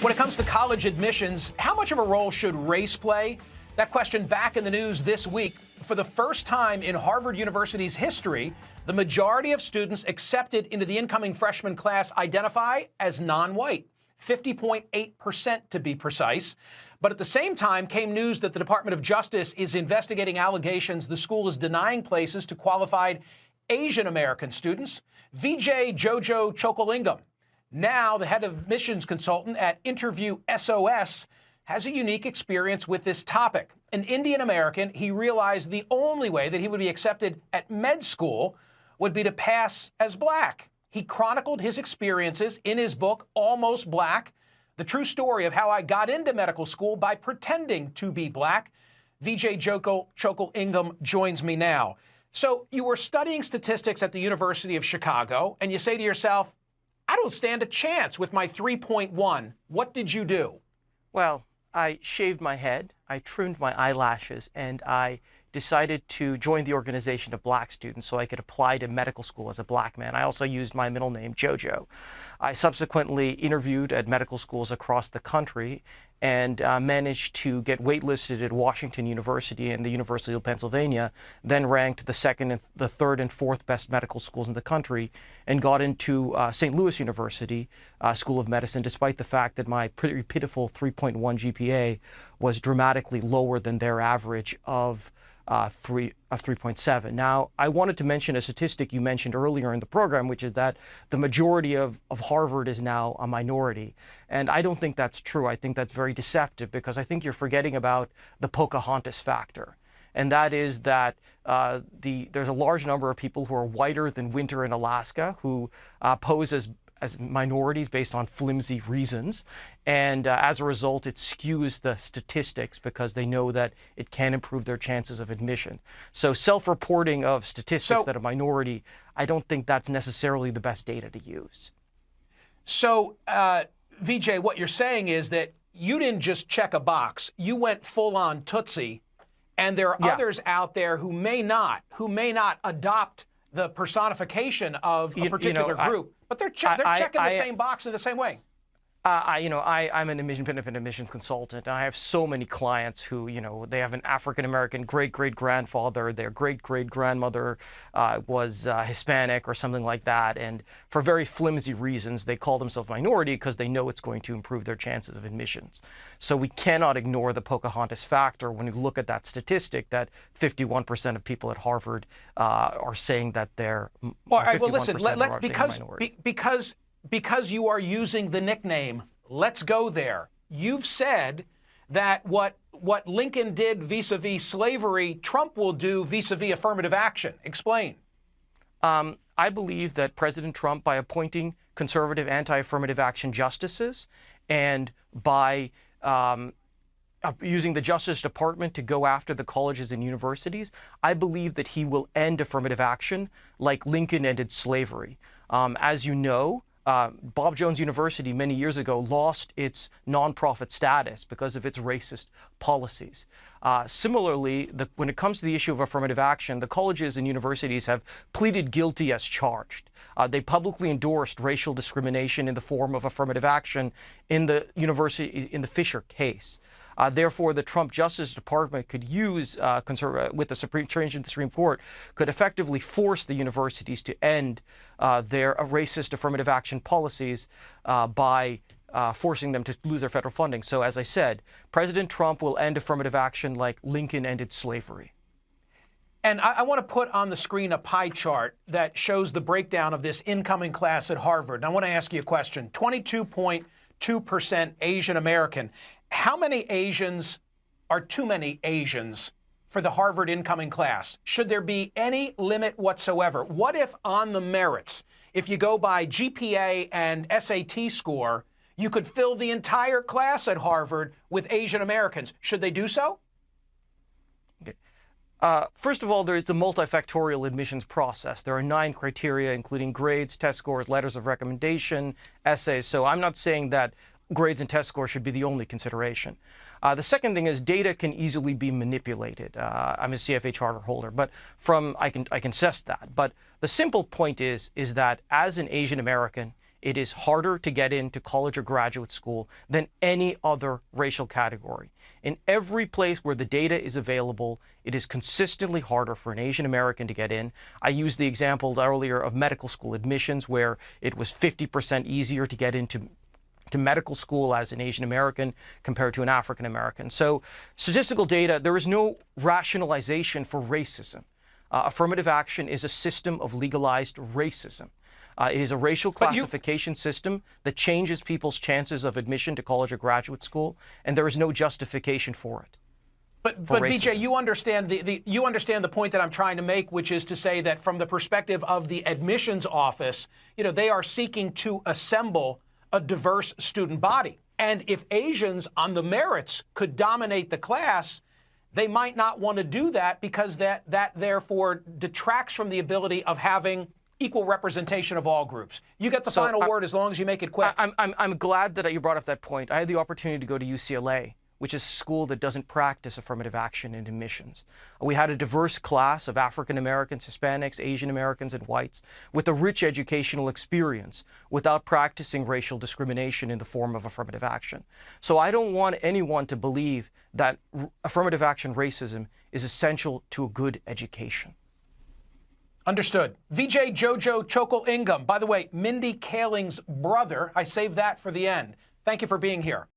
When it comes to college admissions, how much of a role should race play? That question back in the news this week. For the first time in Harvard University's history, the majority of students accepted into the incoming freshman class identify as non-white, 50.8% to be precise. But at the same time came news that the Department of Justice is investigating allegations the school is denying places to qualified Asian American students. Vijay Chokal-Ingam, now the head of admissions consultant at Interview SOS, has a unique experience with this topic. An Indian American, he realized the only way that he would be accepted at med school would be to pass as black. He chronicled his experiences in his book, Almost Black, the true story of how I got into medical school by pretending to be black. Vijay Chokal-Ingam joins me now. So you were studying statistics at the University of Chicago, and you say to yourself, I don't stand a chance with my 3.1. What did you do? Well, I shaved my head, I trimmed my eyelashes, and I decided to join the organization of black students so I could apply to medical school as a black man. I also used my middle name, Jojo. I subsequently interviewed at medical schools across the country and managed to get waitlisted at Washington University and the University of Pennsylvania, then ranked the second and the third and fourth best medical schools in the country, and got into St. Louis University School of Medicine, despite the fact that my pretty pitiful 3.1 GPA was dramatically lower than their average of 3.7. Now, I wanted to mention a statistic you mentioned earlier in the program, which is that the majority of Harvard is now a minority. And I don't think that's true. I think that's very deceptive, because I think you're forgetting about the Pocahontas factor. And that is that there's a large number of people who are whiter than winter in Alaska who pose as minorities based on flimsy reasons. And as a result, it skews the statistics because they know that it can improve their chances of admission. So self-reporting of statistics that a minority, I don't think that's necessarily the best data to use. So, Vijay, what you're saying is that you didn't just check a box. You went full-on Tootsie, and there are others out there who may not adopt the personification of a particular group. But they're checking the same box in the same way. I'm an independent admissions consultant. And I have so many clients who, they have an African-American great-great-grandfather, their great-great-grandmother was Hispanic or something like that. And for very flimsy reasons, they call themselves minority because they know it's going to improve their chances of admissions. So we cannot ignore the Pocahontas factor when you look at that statistic that 51% of people at Harvard are saying that they're all right, well, listen, because you are using the nickname, let's go there. You've said that what Lincoln did vis-a-vis slavery, Trump will do vis-a-vis affirmative action. Explain. I believe that President Trump, by appointing conservative anti-affirmative action justices and by using the Justice Department to go after the colleges and universities, I believe that he will end affirmative action like Lincoln ended slavery. As you know, Bob Jones University many years ago lost its nonprofit status because of its racist policies. Similarly, when it comes to the issue of affirmative action, the colleges and universities have pleaded guilty as charged. They publicly endorsed racial discrimination in the form of affirmative action in the Fisher case. Therefore, the Trump Justice Department could use, with the change in the Supreme Court, could effectively force the universities to end their racist affirmative action policies by forcing them to lose their federal funding. So, as I said, President Trump will end affirmative action like Lincoln ended slavery. And I want to put on the screen a pie chart that shows the breakdown of this incoming class at Harvard. And I want to ask you a question. 22.2% Asian American. How many Asians are too many Asians for the Harvard incoming class? Should there be any limit whatsoever? What if on the merits, if you go by GPA and SAT score, you could fill the entire class at Harvard with Asian Americans? Should they do so? Okay. First of all, there is a multifactorial admissions process. There are 9 criteria, including grades, test scores, letters of recommendation, essays. So I'm not saying that grades and test scores should be the only consideration. The second thing is data can easily be manipulated. I'm a CFA charter holder, but I can assess that. But the simple point is that as an Asian American It is harder to get into college or graduate school than any other racial category. In every place where the data is available, it is consistently harder for an Asian American to get in. I used the example earlier of medical school admissions, where it was 50% easier to get into medical school as an Asian American compared to an African American. So statistical data, there is no rationalization for racism. Affirmative action is a system of legalized racism. It is a racial classification system that changes people's chances of admission to college or graduate school, and there is no justification for it. But Vijay, you understand the point that I'm trying to make, which is to say that from the perspective of the admissions office, they are seeking to assemble a diverse student body. And if Asians on the merits could dominate the class, they might not want to do that, because that therefore detracts from the ability of having equal representation of all groups. You get the final word as long as you make it quick. I'm glad that you brought up that point. I had the opportunity to go to UCLA, which is a school that doesn't practice affirmative action in admissions. We had a diverse class of African Americans, Hispanics, Asian Americans, and whites with a rich educational experience without practicing racial discrimination in the form of affirmative action. So I don't want anyone to believe that affirmative action racism is essential to a good education. Understood. Vijay Chokal-Ingam, by the way, Mindy Kaling's brother. I saved that for the end. Thank you for being here.